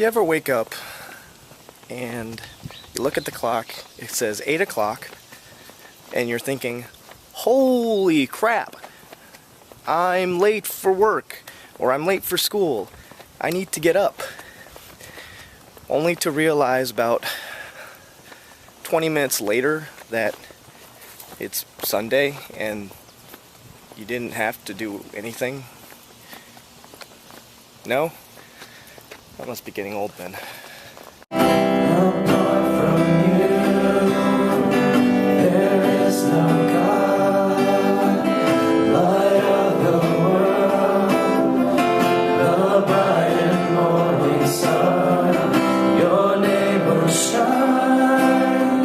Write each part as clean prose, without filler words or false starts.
You ever wake up and you look at the clock, it says 8 o'clock, and you're thinking, holy crap, I'm late for work, or I'm late for school, I need to get up. Only to realize about 20 minutes later that it's Sunday and you didn't have to do anything. No? I must be getting old then. Apart from you, there is no God, light of the world, the bright and morning sun, your name will shine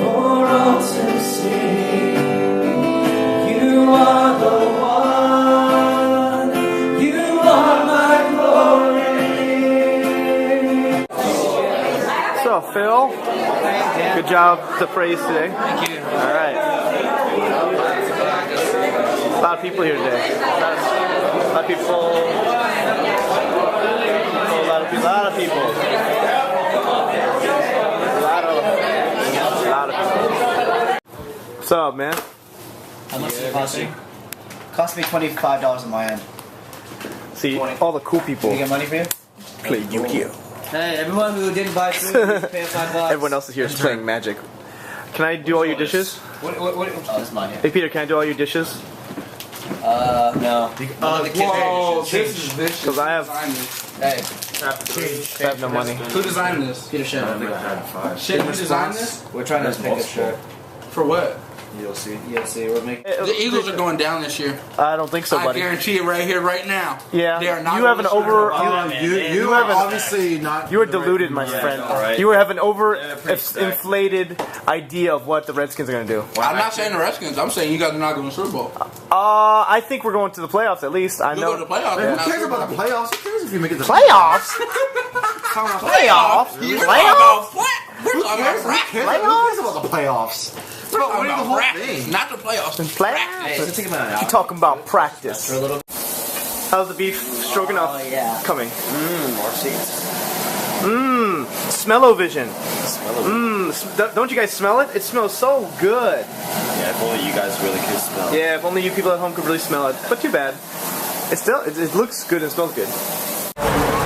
for all to see. You are the one, you are my glory. So, Phil, good job to praise today. Thank you. Alright. A lot of people here today. A lot of people. What's up, man? How much did it cost you? Cost me $25 on my end. See, all the cool people Did you get money for you? play Yu-Gi-Oh! Hey, everyone who didn't buy food, pay $5. Everyone else is here is playing Magic. Can I do all your dishes? What? Oh, this is mine. Hey, Peter, can I do all your dishes? No. Whoa, this is vicious. Because I have, Hey, I have no money. Who designed this? Peter Shen. Shit, who designed this? We're trying to pick a shirt. For what? You'll see. We're making. The Eagles are going down this year. I don't think so, I buddy. guarantee it right here, right now. Yeah, They are not you have an over. You have an- obviously not. You are deluded, my friend. You have an inflated idea of what the Redskins are going to do. I'm not saying the Redskins. I'm saying you guys are not going to the Super Bowl. I think we're going to the playoffs at least. I We'll go to know. the playoffs. Who but not cares Super about the Bowl. playoffs? Who cares if you make it the Playoffs? Playoffs? We're talking Playoffs? about what? We're Who talking cares? about practice. Who cares about the playoffs? We're talking winning the about whole practice, thing. not the playoffs. Playoffs? Let's take about an hour. You're talking about practice. For a little. How's the beef stroganoff Oh, yeah. coming? More seats. Smell-o-vision. Don't you guys smell it? It smells so good. Yeah, if only you guys really could smell. Yeah, if only you people at home could really smell it. But too bad. It looks good and smells good.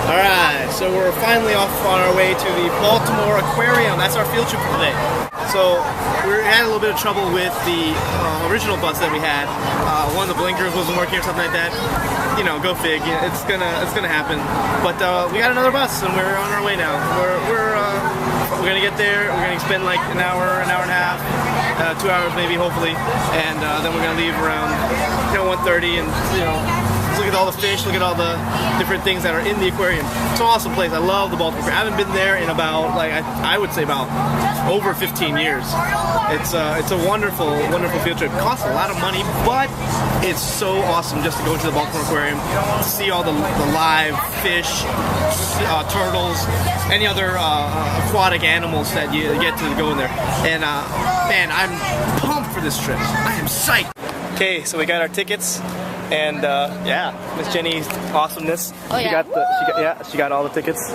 Alright, so we're finally off on our way to the Baltimore Aquarium. That's our field trip for today. So we had a little bit of trouble with the original bus that we had. One of the blinkers wasn't working or something like that. You know, go fig. Yeah, it's gonna happen. But we got another bus and we're on our way now. We're gonna get there. We're gonna spend like an hour and a half, 2 hours maybe, hopefully, and then we're gonna leave around 1:30 and look at all the fish, look at all the different things that are in the aquarium. It's an awesome place. I love the Baltimore Aquarium. I haven't been there in about, I would say about over 15 years. It's a wonderful, wonderful field trip. It costs a lot of money, but it's so awesome just to go to the Baltimore Aquarium, see all the live fish, turtles, any other aquatic animals that you get to go in there. And man, I'm pumped for this trip. I am psyched. Okay, so we got our tickets. And yeah, Miss Jenny's awesomeness. Oh, yeah. She got all the tickets.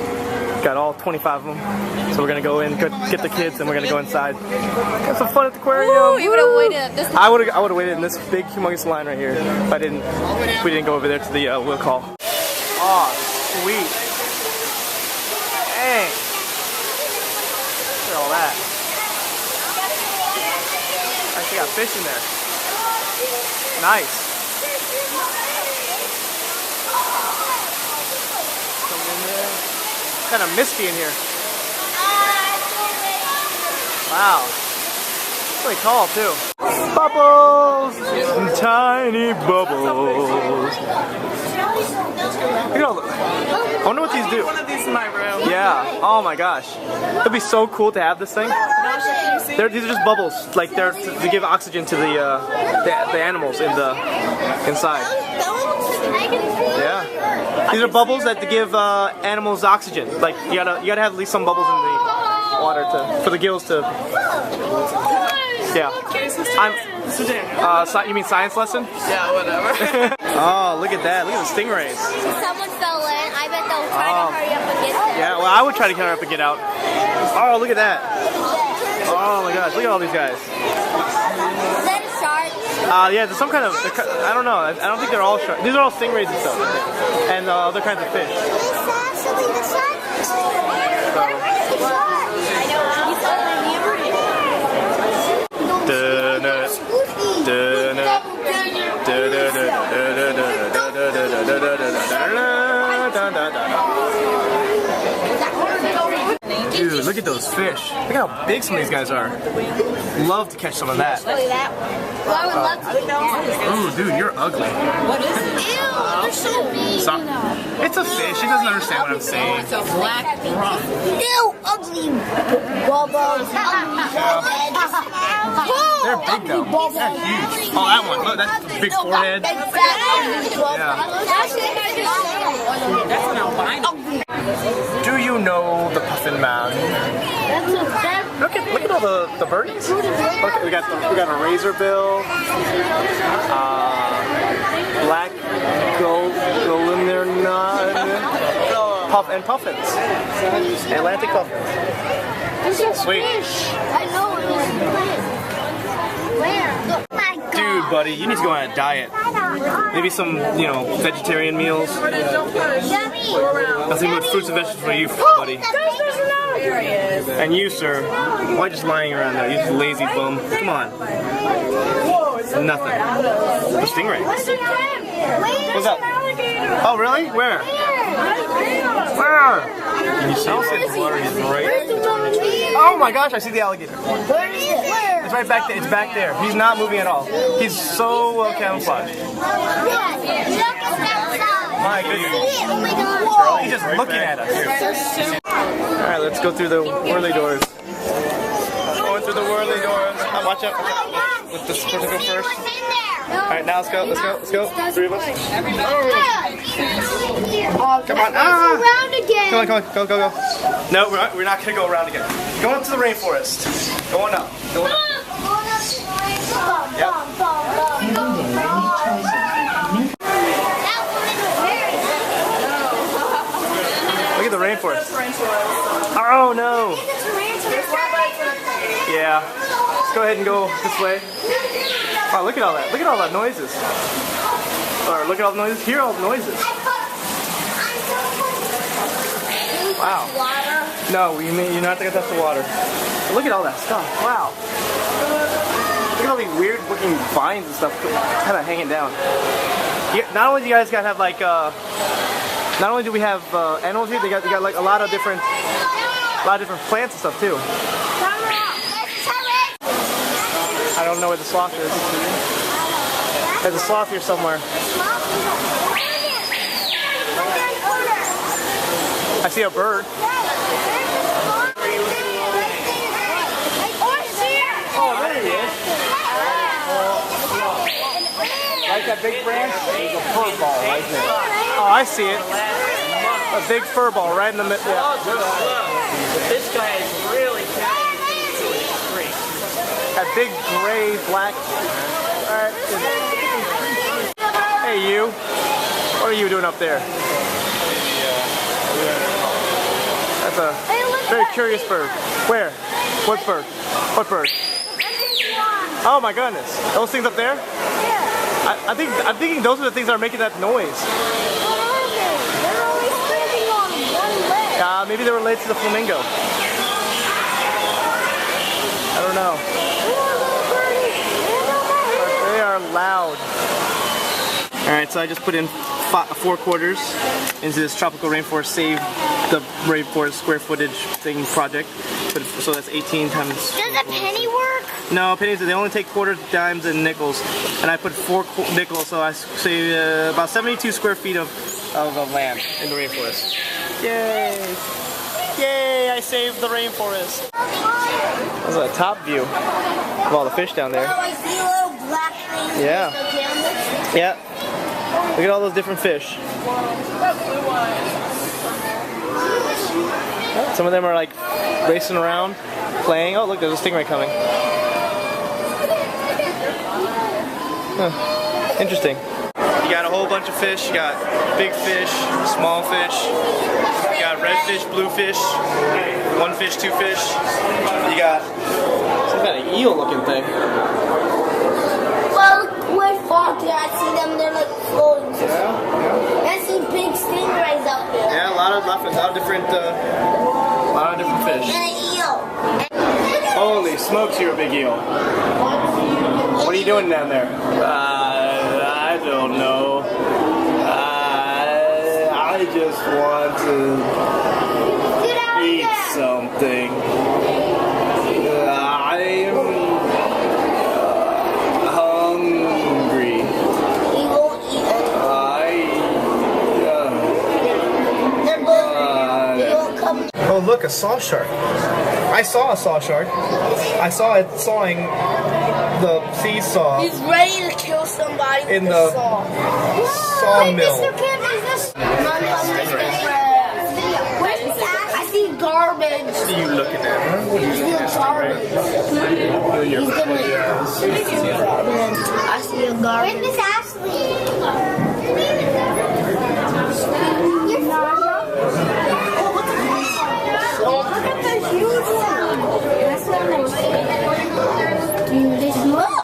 Got all 25 of them. So we're gonna go in, get the kids, and we're gonna go inside. Have some fun at the aquarium. Ooh, you would have waited this. I would have waited in this big, humongous line right here. If we didn't go over there to the wheel call. Oh, sweet. Dang. Look at all that. Actually got fish in there. Nice. Kind of misty in here. Wow. It's really tall too. Bubbles! Tiny bubbles. Look at all the, I wonder what these do. One of these in my room. Yeah. Oh my gosh. It'd be so cool to have this thing. These are just bubbles. Like they're to give oxygen to the animals inside. Yeah. These are bubbles that give animals oxygen. Like you gotta have at least some bubbles in the water for the gills to. Yeah. You mean science lesson? Yeah, whatever. Oh, look at that! Look at the stingrays. Someone fell in. I bet they'll try to hurry up and get there. Yeah, well, I would try to counter up and get out. Oh, look at that. Oh my gosh, look at all these guys. Is that a shark? Yeah, there's some kind of, I don't know, I don't think they're all sharks. These are all stingrays and stuff. And other kinds of fish. Is that actually the shark? What is the shark? I know. You saw the Dude, look at those fish. Look how big some of these guys are. Love to catch some of that. Well, I would love to. Ooh, dude, you're ugly. What is it? Ew, they're so big. It's a fish. He doesn't understand what I'm saying. It's a black rock. Ew, ugly. Bubbles. They're big though. They're huge. Oh, that one. Look, that's a big forehead. Yeah. That's an albino. Do you know the Puffin Man? Look at all the birdies. Look, we got a razor bill, black golden there none, and puffins, Atlantic puffins. Sweet. I know it is. Where? Dude, buddy, you need to go on a diet. Maybe some, vegetarian meals. Nothing but fruits and vegetables for you, buddy. And you, sir, why just lying around there? You just lazy bum. Come on. Nothing. A stingray. What's up? Oh, really? Where? Where? Can you see the water is right? Oh my gosh, I see the alligator. It's right back there. It's back there. He's not moving at all. He's so well camouflaged. My goodness. He's just looking at us. Alright, let's go through the whirly doors. Going through the whirly doors. Watch out. Let this person go first. Alright, now let's go. Three of us. Come on. Around again. Come on. Go. No, we're not going to go around again. Going up to the rainforest. Going up. Yep. Look at the rainforest. Oh no. Yeah. Let's go ahead and go this way. Wow, look at all that. Look at all the noises. Or look at all the noises. Hear all the noises. Wow. No, you're not going to touch the water. But look at all that stuff. Wow. Look at all these weird looking vines and stuff kind of hanging down. Not only do you guys got to have like, not only do we have animals here, they got like a lot of different plants and stuff too. I don't know where the sloth is. There's a sloth here somewhere. I see a bird. Oh, there he is. Like that big branch? There's a fur ball right there. Oh, I see it. A big fur ball right in the middle. Yeah. This guy is really carrying things to a tree. That big gray black. Alright. Hey you. What are you doing up there? That's a very curious bird. Where? What bird? What bird? Oh my goodness. Those things up there? I'm thinking those are the things that are making that noise. Maybe they're related to the flamingo. I don't know. But they are loud. Alright, so I just put in 4 quarters into this tropical rainforest save the rainforest square footage thing project. So that's 18 times. Does a penny work? No, pennies, they only take quarters, dimes, and nickels. And I put 4 nickels, so I save about 72 square feet of land in the rainforest. Yay! Yay, I saved the rainforest. That's a top view of all the fish down there. Oh, I see little black things. Yeah. Yeah. Look at all those different fish. Some of them are like racing around, playing. Oh, look, there's a stingray coming. Huh. Interesting. You got a whole bunch of fish. You got big fish, small fish. You got red fish, blue fish, one fish, two fish. You got some kind of eel-looking thing. Well, we're foggy. I see them. They're like floating. I see big stingrays out there. Yeah, a lot of different fish. And an eel. Holy smokes, you're a big eel. What are you doing down there? I don't know. I just want to Get out eat there. something. I'm hungry. He won't eat anything. They're good. They won't come. Oh, look, a saw shark. I saw a saw shark. I saw it sawing the seesaw He's ready to kill somebody in with the a saw. sawmill. Mr. Kim, is this? I see garbage. What are you looking at? What are you I see looking at? garbage. He's gonna. I see a garbage. Where's Miss Ashley? Look at the huge one. That's what I'm saying. Dude, they smell.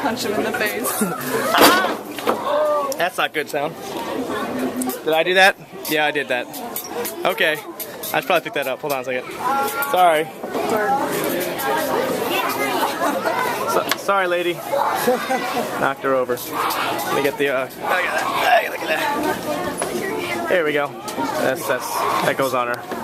Punch him in the face. That's not good sound. Did I do that? Yeah, I did that. Okay. I should probably pick that up. Hold on a second. Sorry. Sorry, lady. Knocked her over. Let me get the, look at that. Look at that. There we go. That goes on her.